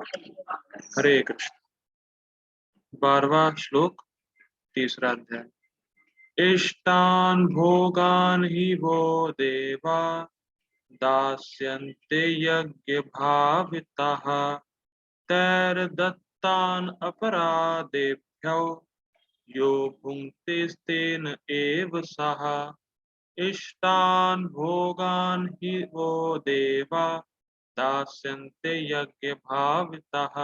हरे कृष्ण। 12वां श्लोक, तीसरा अध्याय। इष्टान् भोगान् हि वो देवा दास्यन्ते यज्ञभाविताः तैर्दत्तान् अपराधेभ्यो यो भुङ्क्तेस्तेन एव सः। इष्टान् भोगान् हि वो देवा दास्यन्ते यज्ञभाविताः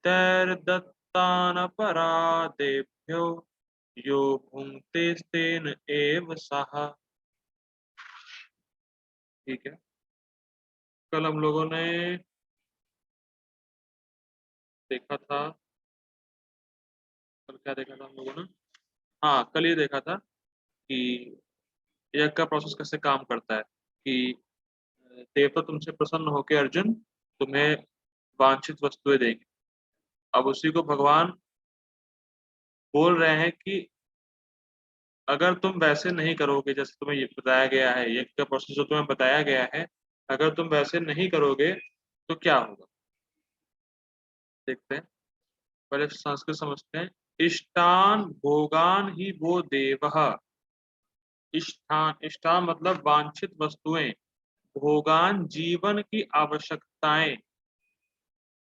तैर्दत्तान् अपराधेभ्यो यो भुङ्क्तेस्तेन एव सः। ठीक है। कल हम लोगों ने देखा था, कल क्या देखा था हम लोगों ने? हाँ, कल ये देखा था कि यज्ञ का प्रोसेस कैसे काम करता है कि देवता तुमसे प्रसन्न होकर अर्जुन तुम्हें वांछित वस्तुएं देंगे। अब उसी को भगवान बोल रहे हैं कि अगर तुम वैसे नहीं करोगे जैसे तुम्हें ये बताया गया है, यज्ञ का प्रोसेस जो तुम्हें बताया गया है, अगर तुम वैसे नहीं करोगे तो क्या होगा, देखते हैं। पहले संस्कृत समझते हैं। इष्टान भोगान ही वो देवः। इष्टान, इष्टान मतलब वांछित वस्तुएं, भोगान जीवन की आवश्यकताएं,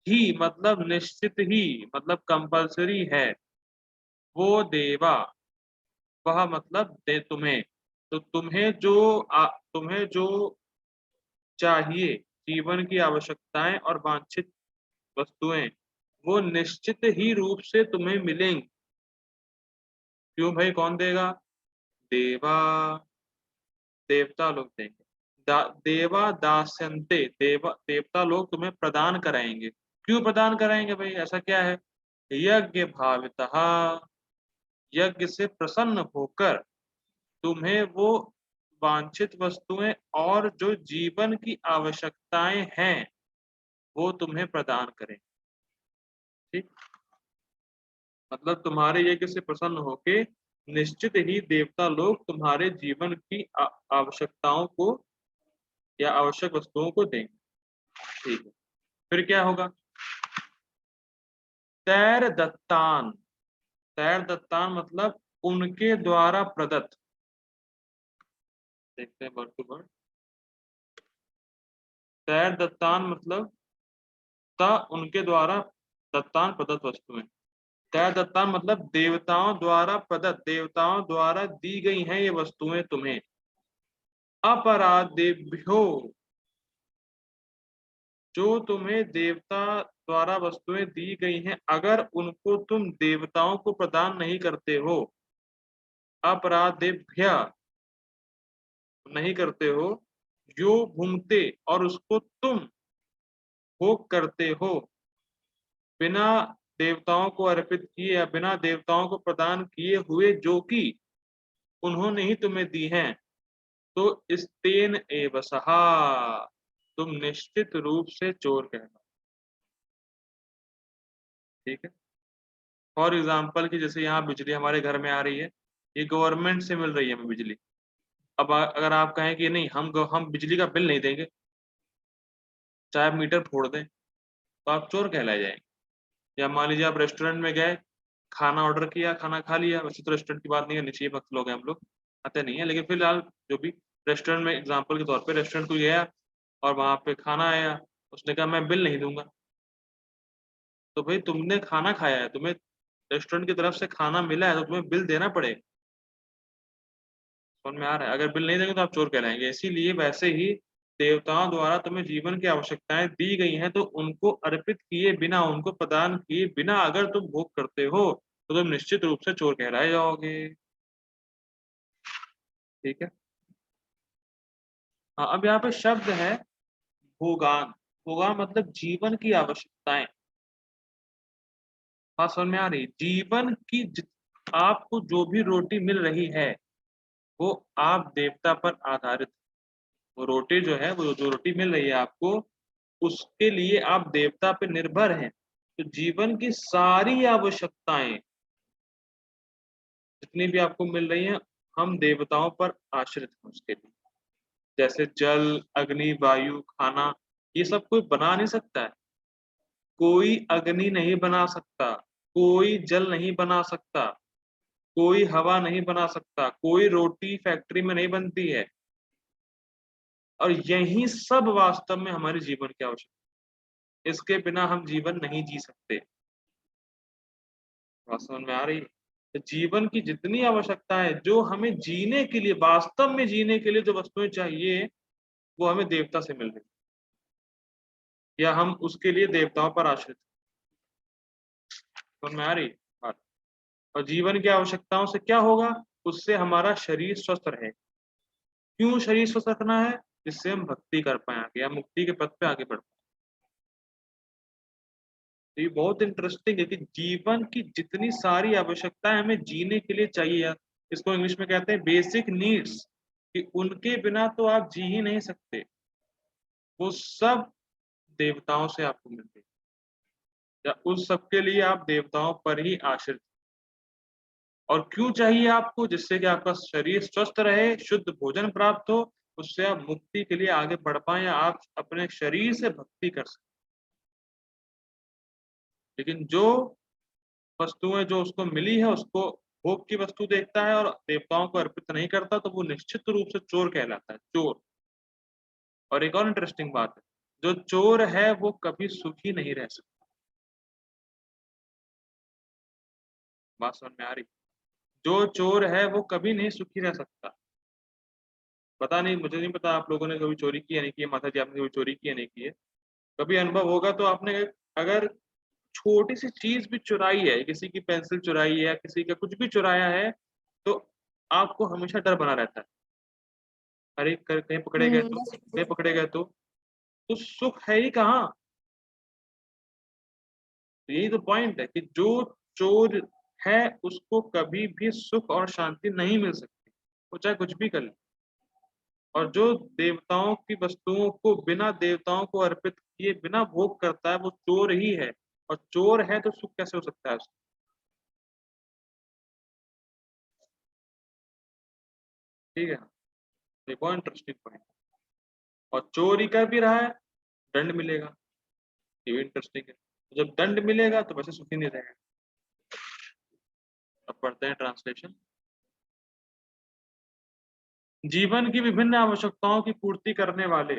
ही मतलब निश्चित ही मतलब कंपलसरी है, वो देवा वह मतलब दे तुम्हें। तो तुम्हें जो चाहिए, जीवन की आवश्यकताएं और वांछित वस्तुएं, वो निश्चित ही रूप से तुम्हें मिलेंगी। क्यों भाई, कौन देगा? देवा, देवता लोग देंगे। देवा दास्यन्ते, देवता लोग तुम्हें प्रदान कराएंगे। क्यों प्रदान कराएंगे भाई, ऐसा क्या है? यज्ञ भावितः, यज्ञ से प्रसन्न होकर तुम्हें वो वांछित वस्तुएं और जो जीवन की आवश्यकताएं हैं वो तुम्हें प्रदान करें। ठीक, मतलब तुम्हारे यज्ञ से प्रसन्न होके निश्चित ही देवता लोग तुम्हारे जीवन की आवश्यकताओं को या आवश्यक वस्तुओं को देंगे। ठीक है, फिर क्या होगा? तैर दत्तान, तैर दत्तान मतलब उनके द्वारा प्रदत्त। देखते हैं वर्ड टू वर्ड। तैर दत्तान मतलब ता उनके द्वारा, दत्तान प्रदत्त वस्तुएं। तैर दत्तान मतलब देवताओं द्वारा प्रदत्त, देवताओं द्वारा दी गई हैं ये वस्तुएं तुम्हें। अपराधेभ्यो, जो तुम्हें देवता द्वारा वस्तुएं दी गई हैं अगर उनको तुम देवताओं को प्रदान नहीं करते हो, अपराधेभ्य नहीं करते हो, यो भुंगते और उसको तुम भोग करते हो, बिना देवताओं को अर्पित किए या बिना देवताओं को प्रदान किए हुए, जो कि उन्होंने ही तुम्हें दी हैं, तो स्तेन एव सहा, तुम निश्चित रूप से चोर कहना। ठीक है। फॉर एग्जाम्पल कि जैसे यहाँ बिजली हमारे घर में आ रही है, ये गवर्नमेंट से मिल रही है हमें बिजली। अब अगर आप कहें कि नहीं, हम बिजली का बिल नहीं देंगे, चाहे आप मीटर फोड़ दें, तो आप चोर कहलाए जाएंगे। या मान लीजिए आप रेस्टोरेंट में गए, खाना ऑर्डर किया, खाना खा लिया, वैसे तो रेस्टोरेंट की बात नहीं करनी चाहिए, भक्त लोग हैं हम लोग, आते नहीं है, लेकिन फिलहाल जो भी रेस्टोरेंट में एग्जाम्पल के तौर पे रेस्टोरेंट को गया और वहां पे खाना आया, उसने कहा मैं बिल नहीं दूंगा, तो भाई तुमने खाना खाया है, तुम्हें रेस्टोरेंट की तरफ से खाना मिला है, तो तुम्हें बिल देना पड़ेगा। समझ में आ रहा है? अगर बिल नहीं देंगे तो आप चोर कहलाएंगे। इसीलिए वैसे ही देवताओं द्वारा तुम्हें जीवन की आवश्यकताएं दी गई हैं, तो उनको अर्पित किए बिना, उनको प्रदान किए बिना अगर तुम भोग करते हो तो तुम निश्चित रूप से चोर कहलाए जाओगे। ठीक है। हाँ, अब यहाँ पे शब्द है भोगान। भोगान मतलब जीवन की आवश्यकताएं। बात समझ में आ रही? जीवन की आपको जो भी रोटी मिल रही है वो आप देवता पर आधारित। वो रोटी जो है, वो जो रोटी मिल रही है आपको, उसके लिए आप देवता पे निर्भर हैं। तो जीवन की सारी आवश्यकताएं जितनी भी आपको मिल रही हैं, हम देवताओं पर आश्रित हैं उसके लिए। जैसे जल, अग्नि, वायु, खाना, ये सब कोई बना नहीं सकता है। कोई अग्नि नहीं बना सकता, कोई जल नहीं बना सकता, कोई हवा नहीं बना सकता, कोई रोटी फैक्ट्री में नहीं बनती है। और यही सब वास्तव में हमारे जीवन की आवश्यकता है। इसके बिना हम जीवन नहीं जी सकते। बात समझ में आ रही है? तो जीवन की जितनी आवश्यकता है, जो हमें जीने के लिए, वास्तव में जीने के लिए जो वस्तुएं चाहिए, वो हमें देवता से मिल रही, या हम उसके लिए देवताओं पर आश्रित हैं। समझ में आ रही है बात? और जीवन की आवश्यकताओं से क्या होगा? उससे हमारा शरीर स्वस्थ रहे। क्यों शरीर स्वस्थ रखना है? जिससे हम भक्ति कर पाए आगे, या मुक्ति के पथ पे आगे बढ़ पाए। तो ये बहुत इंटरेस्टिंग है कि जीवन की जितनी सारी आवश्यकताएं हमें जीने के लिए चाहिए, इसको इंग्लिश में कहते हैं बेसिक नीड्स, कि उनके बिना तो आप जी ही नहीं सकते। वो सब देवताओं से आपको मिलते हैं, या उस सब के लिए आप देवताओं पर ही आश्रित। और क्यों चाहिए आपको? जिससे कि आपका शरीर स्वस्थ रहे, शुद्ध भोजन प्राप्त हो, उससे आप मुक्ति के लिए आगे बढ़ पाए, या आप अपने शरीर से भक्ति कर सकें। लेकिन जो वस्तुएं जो उसको मिली है, उसको भोग की वस्तु देखता है और देवताओं को अर्पित नहीं करता, तो वो निश्चित रूप से चोर कहलाता है, चोर। और एक और इंटरेस्टिंग बात है, जो चोर है वो कभी सुखी नहीं रह सकता। बात समझ में आ रही? जो चोर है वो कभी नहीं सुखी रह सकता। पता नहीं, मुझे नहीं पता आप लोगों ने कभी चोरी की या नहीं की है, माता जी आपने कभी चोरी की या नहीं की है। कभी अनुभव होगा तो आपने, अगर छोटी सी चीज भी चुराई है, किसी की पेंसिल चुराई है, किसी का कुछ भी चुराया है, तो आपको हमेशा डर बना रहता है, अरे कहीं पकड़े गए तो, कहीं पकड़े गए तो सुख है ही कहाँ? तो यही तो पॉइंट है कि जो चोर है उसको कभी भी सुख और शांति नहीं मिल सकती, वो चाहे कुछ भी कर ले। और जो देवताओं की वस्तुओं को बिना देवताओं को अर्पित किए बिना भोग करता है, वो चोर ही है। और चोर है तो सुख कैसे हो सकता है उसको? ठीक है ना? ये बहुत इंटरेस्टिंग पॉइंट। और चोरी कर भी रहा है, दंड मिलेगा, ये भी इंटरेस्टिंग है। तो जब दंड मिलेगा तो वैसे सुखी नहीं रहेगा। अब पढ़ते हैं ट्रांसलेशन। जीवन की विभिन्न आवश्यकताओं की पूर्ति करने वाले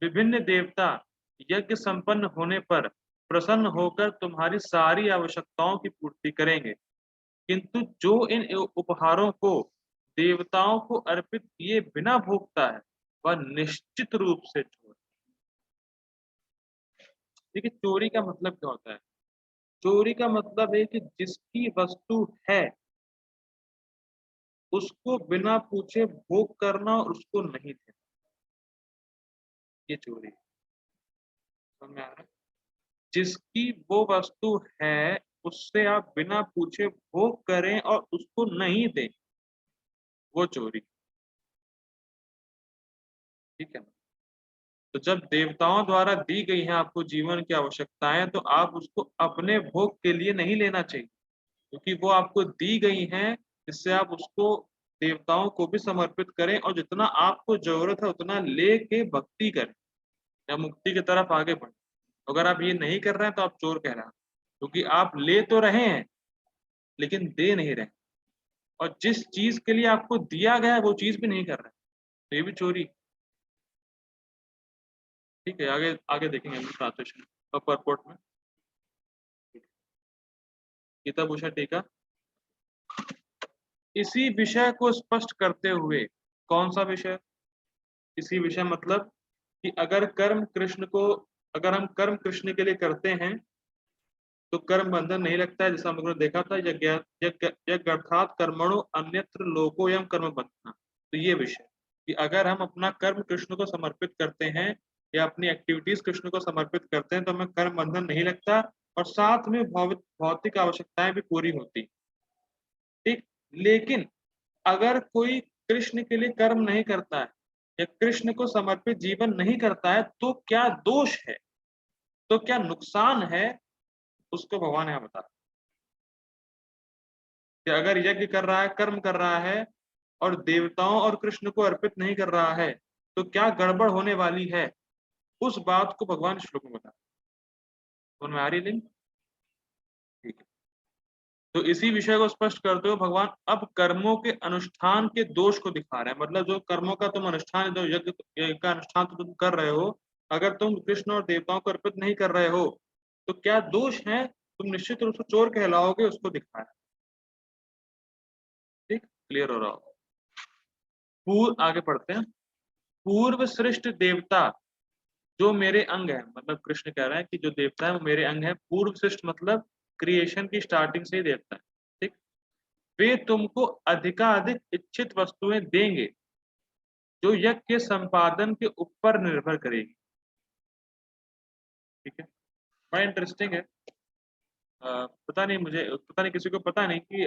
विभिन्न देवता यज्ञ संपन्न होने पर प्रसन्न होकर तुम्हारी सारी आवश्यकताओं की पूर्ति करेंगे। किंतु जो इन उपहारों को देवताओं को अर्पित किए बिना भोगता है, वह निश्चित रूप से चोर। देखिए, चोरी का मतलब क्या होता है? चोरी का मतलब है कि जिसकी वस्तु है उसको बिना पूछे भोग करना और उसको नहीं देना, ये चोरी है। समझ में आ रहा है? जिसकी वो वस्तु है उससे आप बिना पूछे भोग करें और उसको नहीं दें, वो चोरी। ठीक है ना? तो जब देवताओं द्वारा दी गई हैं आपको जीवन की आवश्यकताएं, तो आप उसको अपने भोग के लिए नहीं लेना चाहिए, क्योंकि वो आपको दी गई हैं जिससे आप उसको देवताओं को भी समर्पित करें, और जितना आपको जरूरत है उतना लेके भक्ति करें, या मुक्ति की तरफ आगे बढ़ें। अगर आप ये नहीं कर रहे हैं तो आप चोर कह रहे हैं, क्योंकि आप ले तो रहे हैं लेकिन दे नहीं रहे, और जिस चीज के लिए आपको दिया गया है वो चीज भी नहीं कर रहे हैं, तो ये भी चोरी। ठीक है, आगे आगे देखेंगे हम ट्रांसलेशन और परपोर्ट में। गीता भूषण टीका। इसी विषय को स्पष्ट करते हुए, कौन सा विषय? इसी विषय मतलब कि अगर हम कर्म कृष्ण के लिए करते हैं तो कर्म बंधन नहीं लगता है, जैसा हम लोगों ने देखा था, यज्ञ अर्थात कर्मणो अन्यत्र लोकोयम कर्म बंधना। तो ये विषय कि अगर हम अपना कर्म कृष्ण को समर्पित करते हैं, या अपनी एक्टिविटीज कृष्ण को समर्पित करते हैं, तो हमें कर्म बंधन नहीं लगता, और साथ में भौतिक आवश्यकताएं भी पूरी होती। ठीक। लेकिन अगर कोई कृष्ण के लिए कर्म नहीं करता है, या कृष्ण को समर्पित जीवन नहीं करता है, तो क्या दोष है, तो क्या नुकसान है, उसको भगवान यहाँ बता। कि अगर यज्ञ कर रहा है, कर्म कर रहा है, और देवताओं और कृष्ण को अर्पित नहीं कर रहा है, तो क्या गड़बड़ होने वाली है, उस बात को भगवान श्लोक में बता। समझ में आ रही लिंक? ठीक है। तो इसी विषय को स्पष्ट करते हुए भगवान अब कर्मों के अनुष्ठान के दोष को दिखा रहे हैं। मतलब जो कर्मों का तुम अनुष्ठान, जो यज्ञ का अनुष्ठान तो तुम कर रहे हो, अगर तुम कृष्ण और देवताओं को अर्पित नहीं कर रहे हो तो क्या दोष है, तुम निश्चित रूप से चोर कहलाओगे, उसको दिखाया। ठीक, क्लियर हो रहा हो? पूर्व, आगे पढ़ते हैं। पूर्व सृष्ट देवता जो मेरे अंग है, मतलब कृष्ण कह रहे हैं कि जो देवता है वो मेरे अंग है। पूर्व सृष्ट मतलब क्रिएशन की स्टार्टिंग से ही देवता है। ठीक, वे तुमको अधिकाधिक इच्छित वस्तुएं देंगे जो यज्ञ के संपादन के ऊपर निर्भर करेगी। ठीक है, बड़ा इंटरेस्टिंग है। पता नहीं, मुझे पता नहीं, किसी को पता नहीं कि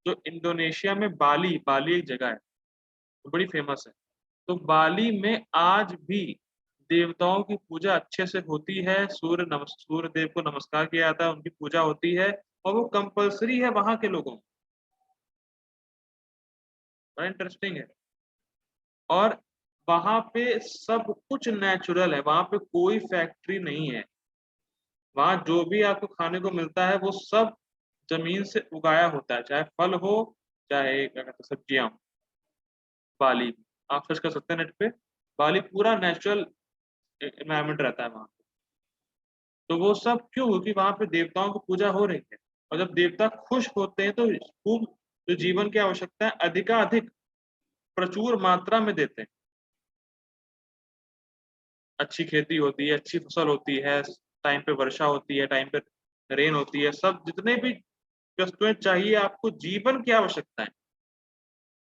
जो इंडोनेशिया में बाली, बाली एक जगह है तो बड़ी फेमस है। तो बाली में आज भी देवताओं की पूजा अच्छे से होती है। सूर्य देव को नमस्कार किया जाता है, उनकी पूजा होती है और वो कंपलसरी है वहां के लोगों को। बड़ा इंटरेस्टिंग है। और वहां पे सब कुछ नेचुरल है, वहां पे कोई फैक्ट्री नहीं है। वहां जो भी आपको खाने को मिलता है वो सब जमीन से उगाया होता है, चाहे फल हो चाहे क्या कहते हैं सब्जियां हो। बाली, आप सर्च कर सकते हैं नेट पे, बाली पूरा नेचुरल एनवायरनमेंट रहता है वहां पे। तो वो सब क्यों, क्योंकि वहां पे देवताओं की पूजा हो रही है। और जब देवता खुश होते हैं तो खूब जो जीवन की आवश्यकता है अधिकाधिक प्रचुर मात्रा में देते हैं। अच्छी खेती होती है, अच्छी फसल होती है, टाइम पे वर्षा होती है, टाइम पे रेन होती है, सब जितने भी वस्तुएं चाहिए आपको जीवन की आवश्यकता है,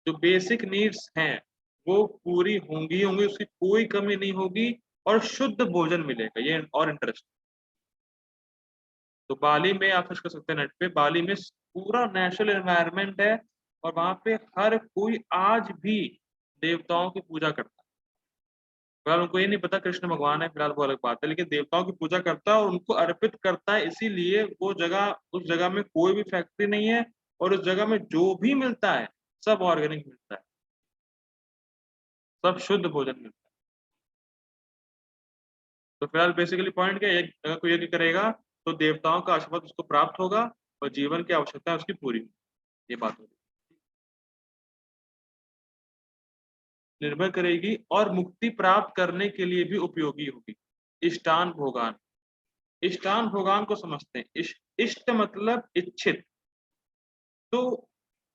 जो बेसिक नीड्स हैं वो पूरी होंगी होंगी, उसकी कोई कमी नहीं होगी और शुद्ध भोजन मिलेगा। ये और इंटरेस्ट। तो बाली में आप सर्च कर सकते हैं नेट पे, बाली में पूरा नेचुरल एनवायरनमेंट है और वहां पे हर कोई आज भी देवताओं की पूजा करता है। फिलहाल उनको ये नहीं पता कृष्ण भगवान है, फिलहाल वो अलग बात है, लेकिन देवताओं की पूजा करता है और उनको अर्पित करता है। इसीलिए वो जगह, उस जगह में कोई भी फैक्ट्री नहीं है और उस जगह में जो भी मिलता है सब ऑर्गेनिक मिलता है, सब शुद्ध भोजन मिलता है। तो फिलहाल बेसिकली पॉइंट क्या है, अगर कोई यज्ञ करेगा तो देवताओं का आशीर्वाद उसको प्राप्त होगा और जीवन की आवश्यकता उसकी पूरी होगी। ये बात होगी, निर्भर करेगी और मुक्ति प्राप्त करने के लिए भी उपयोगी होगी। इष्टान भोगान, इष्टान भोगान को समझते हैं। इष्ट मतलब इच्छित। तो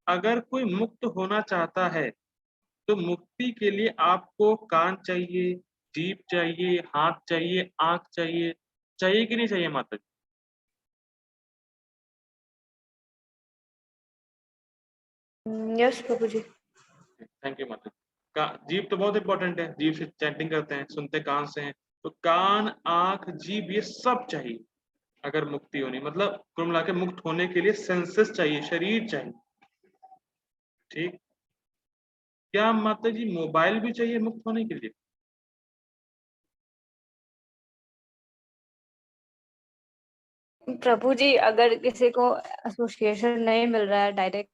अगर कोई मुक्त होना चाहता है तो मुक्ति के लिए आपको कान चाहिए, जीभ चाहिए, हाथ चाहिए, आंख चाहिए, चाहिए कि नहीं चाहिए माता जी? Yes Prabhu ji. Thank you माता का। जीभ तो बहुत इंपॉर्टेंट है, जीभ से चैंटिंग करते हैं, सुनते कान से हैं। तो कान, आंख, जीभ ये सब चाहिए अगर मुक्ति होनी, मतलब कुल मिला के मुक्त होने के लिए सेंसेस चाहिए, शरीर चाहिए। ठीक, क्या माता जी मोबाइल भी चाहिए मुक्त होने के लिए? प्रभु जी अगर किसी को एसोसिएशन नहीं मिल रहा है डायरेक्ट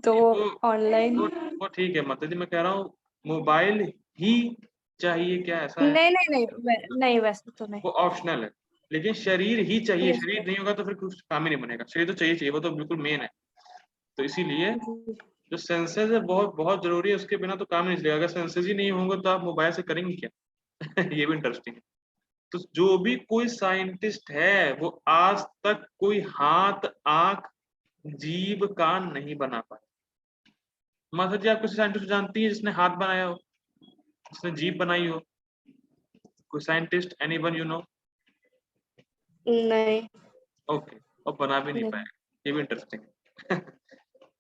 तो नहीं, वो वो ऑनलाइन। वो ठीक है माता जी, मैं कह रहा हूँ मोबाइल ही चाहिए क्या, ऐसा है? नहीं नहीं नहीं नहीं वैसे तो नहीं। वो ऑप्शनल है, लेकिन शरीर ही चाहिए। यस शरीर नहीं होगा तो फिर कुछ काम ही नहीं बनेगा। शरीर तो चाहिए चाहिए, वो तो बिल्कुल मेन है। तो इसीलिए जी। जो सेंसेस है बहुत बहुत जरूरी है, उसके बिना तो काम नहीं चलेगा। अगर सेंसेस ही नहीं होंगे तो आप मोबाइल से करेंगे क्या? ये भी इंटरेस्टिंग है। तो जो भी कोई साइंटिस्ट है वो आज तक कोई हाथ, आंख, जीभ, कान नहीं बना पाया। माता जी आप किसी साइंटिस्ट को जानती है जिसने हाथ बनाया हो, जिसने जीभ बनाई हो? कोई साइंटिस्ट, एनीवन यू नो? नहीं ओके, और बना भी नहीं नहीं। पाएगा। ये भी इंटरेस्टिंग है।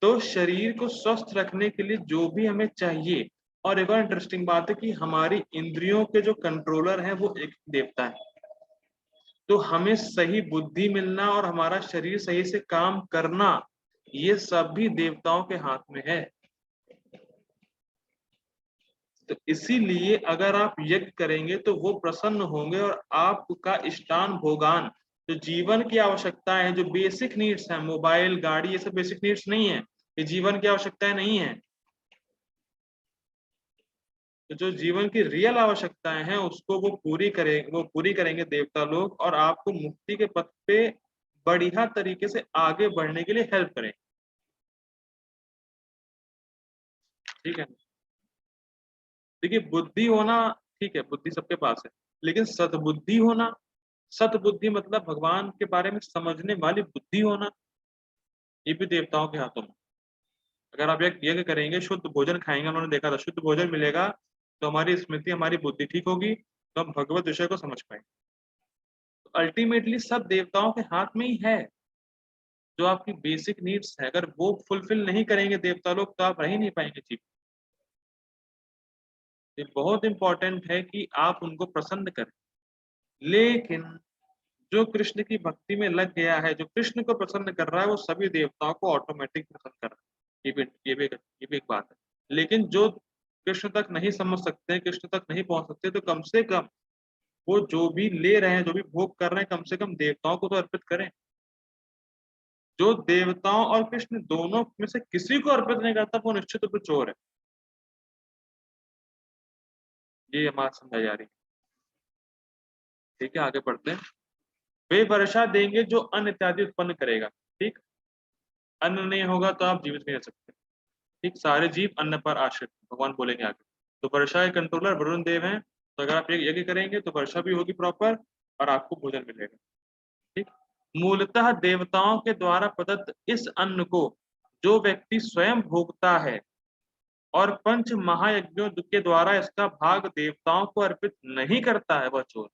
तो शरीर को स्वस्थ रखने के लिए जो भी हमें चाहिए, और एक और इंटरेस्टिंग बात है कि हमारी इंद्रियों के जो कंट्रोलर हैं वो एक देवता है। तो हमें सही बुद्धि मिलना और हमारा शरीर सही से काम करना, ये सब भी देवताओं के हाथ में है। तो इसीलिए अगर आप यज्ञ करेंगे तो वो प्रसन्न होंगे और आपका इष्टान भोगान, जो जीवन की आवश्यकताएं हैं, जो बेसिक नीड्स हैं, मोबाइल, गाड़ी, ये सब बेसिक नीड्स नहीं है, ये जीवन की आवश्यकताएं नहीं है। तो जो जीवन की रियल आवश्यकताएं हैं उसको वो पूरी करेंगे देवता लोग, और आपको मुक्ति के पथ पे बढ़िया तरीके से आगे बढ़ने के लिए हेल्प करेंगे। ठीक है, देखिए बुद्धि होना, ठीक है, बुद्धि सबके पास है, लेकिन सद्बुद्धि होना, सद्बुद्धि मतलब भगवान के बारे में समझने वाली बुद्धि होना, ये भी देवताओं के हाथों में। अगर आप एक यज्ञ करेंगे, शुद्ध भोजन खाएंगे, उन्होंने देखा था शुद्ध भोजन मिलेगा तो हमारी स्मृति, हमारी बुद्धि ठीक होगी, तो हम भगवत विषय को समझ पाएंगे। तो अल्टीमेटली सब देवताओं के हाथ में ही है। जो आपकी बेसिक नीड्स है, अगर वो फुलफिल नहीं करेंगे देवता लोग तो आप रह ही नहीं पाएंगे जीवन। ये बहुत इंपॉर्टेंट है कि आप उनको प्रसन्न करें। लेकिन जो कृष्ण की भक्ति में लग गया है, जो कृष्ण को प्रसन्न कर रहा है, वो सभी देवताओं को ऑटोमेटिक प्रसन्न कर रहा है। ये भी एक बात है। लेकिन जो कृष्ण तक नहीं समझ सकते, कृष्ण तक नहीं पहुंच सकते, तो कम से कम वो जो भी ले रहे हैं, जो भी भोग कर रहे हैं, कम से कम देवताओं को तो अर्पित करें। जो देवताओं और कृष्ण दोनों में से किसी को अर्पित नहीं करता, वो निश्चित रूप से चोर है। ये हमारा समझा जा रही है। ठीक है, आगे बढ़ते हैं। वे वर्षा देंगे जो अन्न इत्यादि उत्पन्न करेगा। ठीक, अन्न नहीं होगा तो आप जीवित नहीं रह सकते। ठीक, सारे जीव अन्न पर आश्रित, भगवान बोलेंगे आगे। तो वर्षा के कंट्रोलर वरुण देव हैं, तो अगर आप यज्ञ करेंगे तो वर्षा भी होगी प्रॉपर और आपको भोजन मिलेगा। ठीक, मूलतः देवताओं के द्वारा प्रदत्त इस अन्न को जो व्यक्ति स्वयं भोगता है और पंच महायज्ञों के द्वारा इसका भाग देवताओं को अर्पित नहीं करता है, वह चोर।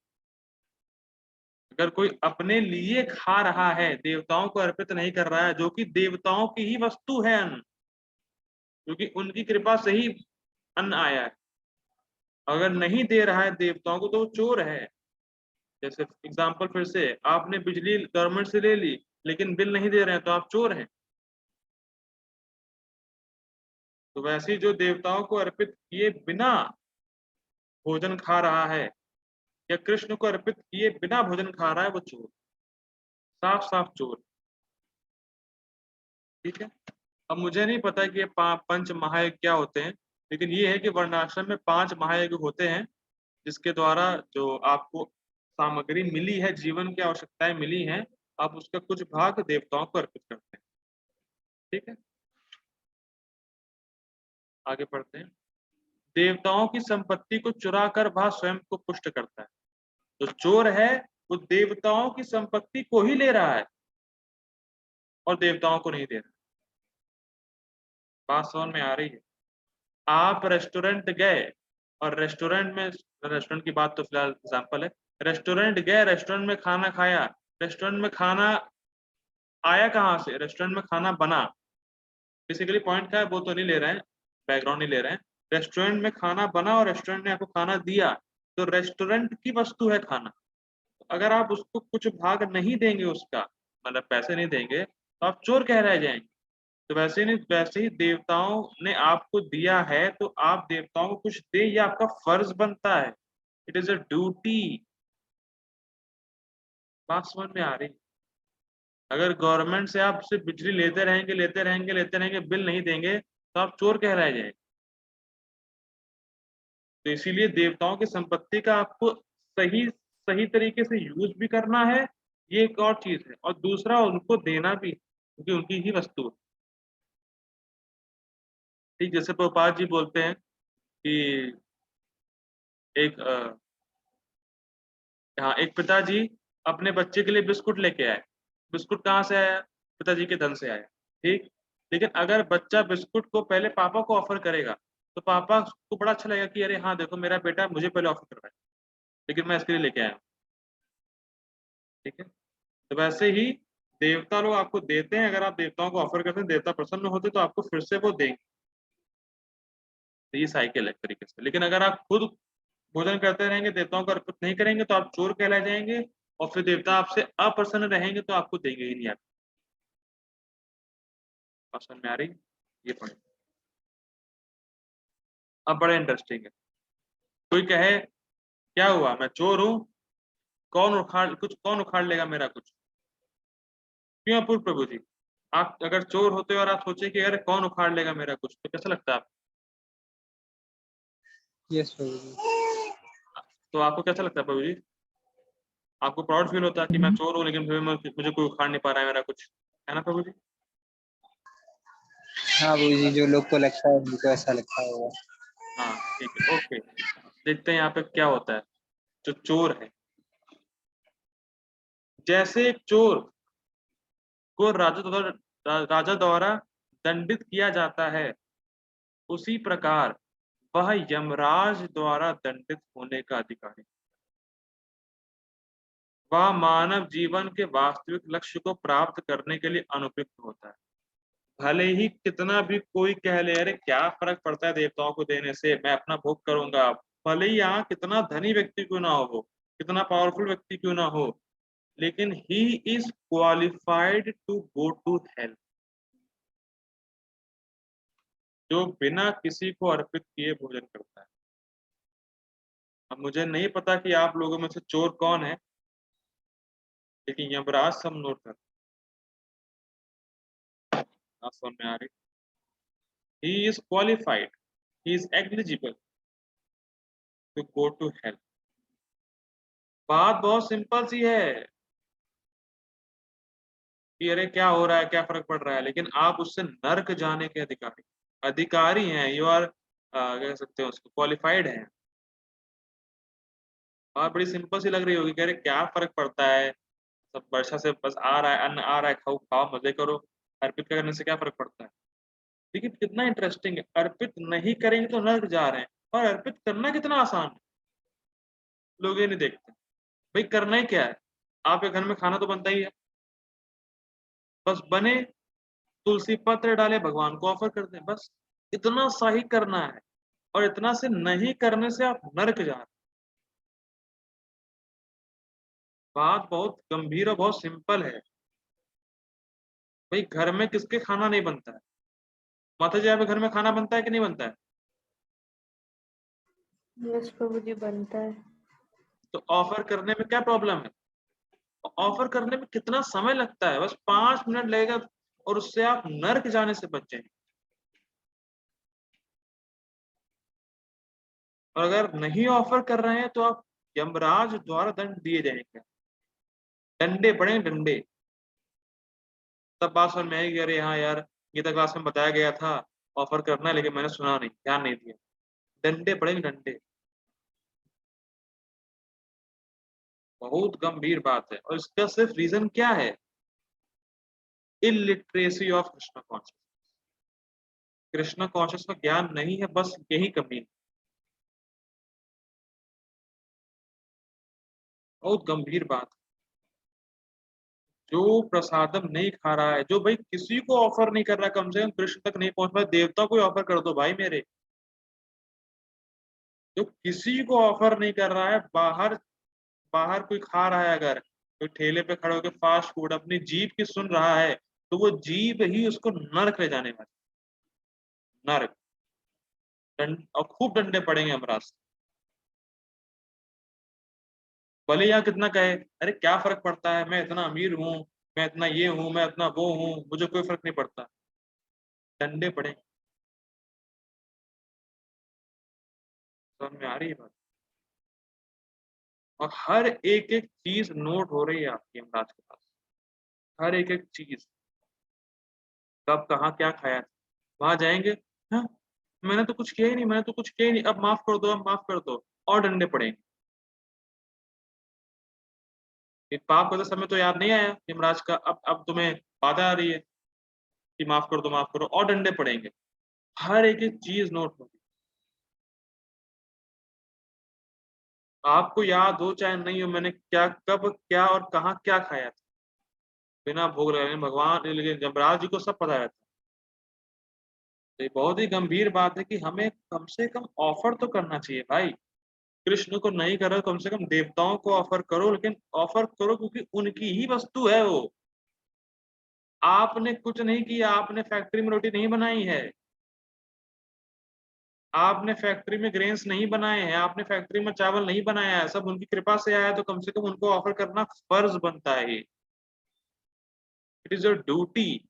अगर कोई अपने लिए खा रहा है, देवताओं को अर्पित नहीं कर रहा है, जो कि देवताओं की ही वस्तु है अन्न, क्योंकि उनकी कृपा से ही अन्न आया है, अगर नहीं दे रहा है देवताओं को तो वो चोर है। जैसे एग्जांपल, फिर से आपने बिजली गवर्नमेंट से ले ली लेकिन बिल नहीं दे रहे हैं तो आप चोर हैं। तो वैसे ही जो देवताओं को अर्पित किए बिना भोजन खा रहा है, या कृष्ण को अर्पित किए बिना भोजन खा रहा है, वो चोर, साफ साफ चोर। ठीक है, अब मुझे नहीं पता कि ये पंच महायज्ञ क्या होते हैं, लेकिन ये है कि वर्णाश्रम में 5 महायज्ञ होते हैं, जिसके द्वारा जो आपको सामग्री मिली है, जीवन की आवश्यकताएं मिली हैं, आप उसका कुछ भाग देवताओं को अर्पित करते हैं। ठीक है, आगे बढ़ते हैं। देवताओं की संपत्ति को चुरा कर वह स्वयं को पुष्ट करता है। जो चोर है वो देवताओं की संपत्ति को ही ले रहा है और देवताओं को नहीं दे रहा। बात समझ में आ रही है? आप रेस्टोरेंट गए और रेस्टोरेंट की बात तो फिलहाल एग्जांपल है, रेस्टोरेंट गए, रेस्टोरेंट में खाना खाया, रेस्टोरेंट में खाना आया कहाँ से? रेस्टोरेंट में खाना बना। बेसिकली पॉइंट क्या है, वो तो नहीं ले रहे हैं, बैकग्राउंड नहीं ले रहे हैं। रेस्टोरेंट में खाना बना और रेस्टोरेंट ने आपको खाना दिया, तो रेस्टोरेंट की वस्तु है खाना। अगर आप उसको कुछ भाग नहीं देंगे, उसका मतलब पैसे नहीं देंगे, तो आप चोर कह रह जाएंगे। तो वैसे नहीं, वैसे ही देवताओं ने आपको दिया है तो आप देवताओं को कुछ दे, ये आपका फर्ज बनता है। It is a duty. बात समझ में आ रही? अगर गवर्नमेंट से आप सिर्फ बिजली लेते रहेंगे, बिल नहीं देंगे, तो आप चोर कह रह जाएंगे। तो इसीलिए देवताओं की संपत्ति का आपको सही सही तरीके से यूज भी करना है, ये एक और चीज है, और दूसरा उनको देना भी, क्योंकि उनकी ही वस्तु है। ठीक, जैसे प्रभुपाद जी बोलते हैं कि एक हाँ, एक पिताजी अपने बच्चे के लिए बिस्कुट लेके आए। बिस्कुट कहाँ से आया? पिताजी के धन से आया। ठीक, लेकिन अगर बच्चा बिस्कुट को पहले पापा को ऑफर करेगा तो पापा को बड़ा अच्छा लगेगा कि अरे हाँ देखो, मेरा बेटा मुझे पहले ऑफर कर रहा है, लेकिन मैं इसके लिए लेके आया हूँ। ठीक है, तो वैसे ही देवता लोग आपको देते हैं, अगर आप देवताओं को ऑफर करते हैं, देवता प्रसन्न होते तो आपको फिर से वो देंगे। तो ये साइकिल है एक तरीके से। लेकिन अगर आप खुद भोजन करते रहेंगे, देवताओं को अर्पित नहीं करेंगे, तो आप चोर कहलाए जाएंगे, और फिर देवता आपसे अप्रसन्न रहेंगे तो आपको देंगे ही नहीं। आप समझ में आ रही? ये पॉइंट अब बड़ा इंटरेस्टिंग है। कोई कहे क्या हुआ, मैं चोर हूँ, कौन उखाड़ लेगा मेरा कुछ? क्यों अपूर्व प्रभु जी, आप अगर चोर होते और आप सोचे कि अरे कौन उखाड़ लेगा मेरा कुछ, तो कैसा लगता है आपको? यस प्रभु जी। तो आपको कैसा लगता है प्रभु जी? आपको प्राउड फील होता है कि मैं चोर हूँ लेकिन फिर मुझे कोई उखाड़ नहीं पा रहा है मेरा कुछ, है ना प्रभु जी? हाँ प्रभु जी, जो लोग को लगता है उनको ऐसा लगता होगा। हाँ ठीक है, ओके। देखते हैं यहाँ पे क्या होता है। जो चोर है, जैसे एक चोर को राजा द्वारा दंडित किया जाता है, उसी प्रकार वह यमराज द्वारा दंडित होने का अधिकारी। वह मानव जीवन के वास्तविक लक्ष्य को प्राप्त करने के लिए अनुपयुक्त होता है। भले ही कितना भी कोई कह ले अरे क्या फर्क पड़ता है देवताओं को देने से, मैं अपना भोग करूंगा, भले ही यहाँ कितना धनी व्यक्ति क्यों ना हो, वो कितना पावरफुल व्यक्ति क्यों ना हो, लेकिन he is qualified to go to help. जो बिना किसी को अर्पित किए भोजन करता है। अब मुझे नहीं पता कि आप लोगों में से चोर कौन है, लेकिन यमराज सब नोट कर समझ में आ रही। He is qualified, he is eligible to go to help. बात बहुत सिंपल सी है कि अरे क्या हो रहा है, क्या फर्क पड़ रहा है, लेकिन आप उससे नर्क जाने के अधिकारी अधिकारी हैं। यू आर कह सकते हो उसको क्वालिफाइड हैं। बात बड़ी सिंपल सी लग रही होगी कि अरे क्या फर्क पड़ता है, सब वर्षा से बस आ रहा है, अन्न आ रहा है, खाओ खाओ मजे करो, अर्पित करने से क्या फर्क पड़ता है। लेकिन कितना इंटरेस्टिंग है, अर्पित नहीं करेंगे तो नर्क जा रहे हैं, और अर्पित करना कितना आसान है, लोग ये नहीं देखते। भाई करना ही क्या है, आपके घर में खाना तो बनता ही है, बस बने, तुलसी पत्र डाले, भगवान को ऑफर कर दें, बस इतना सा ही करना है। और इतना से नहीं करने से आप नर्क जा रहे हैं। बात बहुत गंभीर और बहुत सिंपल है। भाई घर में किसके खाना नहीं बनता है? माता जी आपके घर में खाना बनता है कि नहीं बनता है? यस प्रभु जी, बनता है। तो ऑफर करने में क्या प्रॉब्लम है? ऑफर करने में कितना समय लगता है, बस 5 मिनट लगेगा, और उससे आप नर्क जाने से बच जाएंगे। और अगर नहीं ऑफर कर रहे हैं तो आप यमराज द्वारा दंड दिए जाएंगे, डंडे पड़े डंडे। तब बात समझ में आएगी अरे हाँ यार, गीता क्लास में बताया गया था ऑफर करना है, लेकिन मैंने सुना नहीं, ध्यान नहीं दिया। डंडे पड़ेंगे डंडे। बहुत गंभीर बात है, और इसका सिर्फ रीजन क्या है? Illiteracy of Krishna conscious. Krishna conscious का ज्ञान नहीं है, बस यही कमी है। बहुत गंभीर बात है। जो प्रसादम नहीं खा रहा है, जो भाई किसी को ऑफर नहीं कर रहा है, कम से कम कृष्ण तक नहीं पहुंच पाए, देवता को ऑफर कर दो भाई मेरे। जो किसी को ऑफर नहीं कर रहा है, बाहर बाहर कोई खा रहा है, अगर कोई ठेले पे खड़े होकर फास्ट फूड अपनी जीभ की सुन रहा है, तो वो जीभ ही उसको नरक ले जाने वाली, नरक। और खूब डंडे पड़ेंगे हमराज। भले यहाँ कितना कहे अरे क्या फर्क पड़ता है, मैं इतना अमीर हूँ, मैं इतना ये हूँ, मैं इतना वो हूँ, मुझे कोई फर्क नहीं पड़ता, डंडे पड़े। समझ में आ रही है बात? और हर एक एक चीज नोट हो रही है आपकी यमराज के पास, हर एक एक चीज, कब कहाँ क्या खाया था। वहां जाएंगे, हाँ मैंने तो कुछ किया ही नहीं, मैंने तो कुछ किया ही नहीं, अब माफ कर दो, अब माफ कर दो, और डंडे पड़ेंगे। ये पाप करते समय तो याद नहीं आया यमराज का, अब तुम्हें बाधा आ रही है कि माफ कर दो, माफ करो, और डंडे पड़ेंगे। हर एक एक चीज नोट होगी। आपको याद हो चाहे नहीं हो, मैंने क्या कब क्या और कहाँ क्या खाया था, बिना भोग लगाए भगवान, लेकिन यमराज जी को सब पता रहता है। तो ये बहुत ही गंभीर बात है कि हमें कम से कम ऑफर तो करना चाहिए भाई। कृष्ण को नहीं करो, कम से कम देवताओं को ऑफर करो, लेकिन ऑफर करो क्योंकि उनकी ही वस्तु है वो। आपने कुछ नहीं किया, आपने फैक्ट्री में रोटी नहीं बनाई है, आपने फैक्ट्री में ग्रेन्स नहीं बनाए हैं, आपने फैक्ट्री में चावल नहीं बनाया है, सब उनकी कृपा से आया है, तो कम से कम उनको ऑफर करना फर्ज बनता है। It is your duty.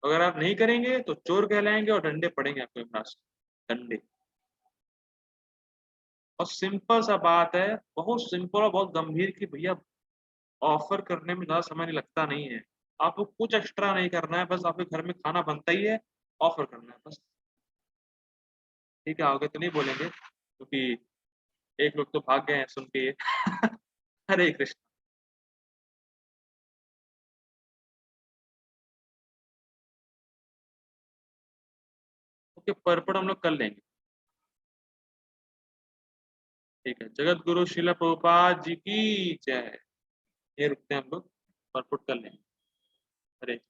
अगर आप नहीं करेंगे तो चोर कहलाएंगे और डंडे पड़ेंगे आपके पास, डंडे। और सिंपल सा बात है, बहुत सिंपल और बहुत गंभीर कि भैया ऑफर करने में ज़्यादा समय नहीं लगता नहीं है। आपको कुछ एक्स्ट्रा नहीं करना है, बस आपके घर में खाना बनता ही है, ऑफर करना है बस। ठीक है, आगे तो नहीं बोलेंगे क्योंकि एक लोग तो भाग गए हैं सुन के ये। हरे कृष्ण। ओके, पर्पण हम लोग कर लेंगे। ठीक है, जगत गुरु शिला प्रभुपाद जी की जय। ये रुकते हैं हम लोग, पर्पण कर लेंगे। हरे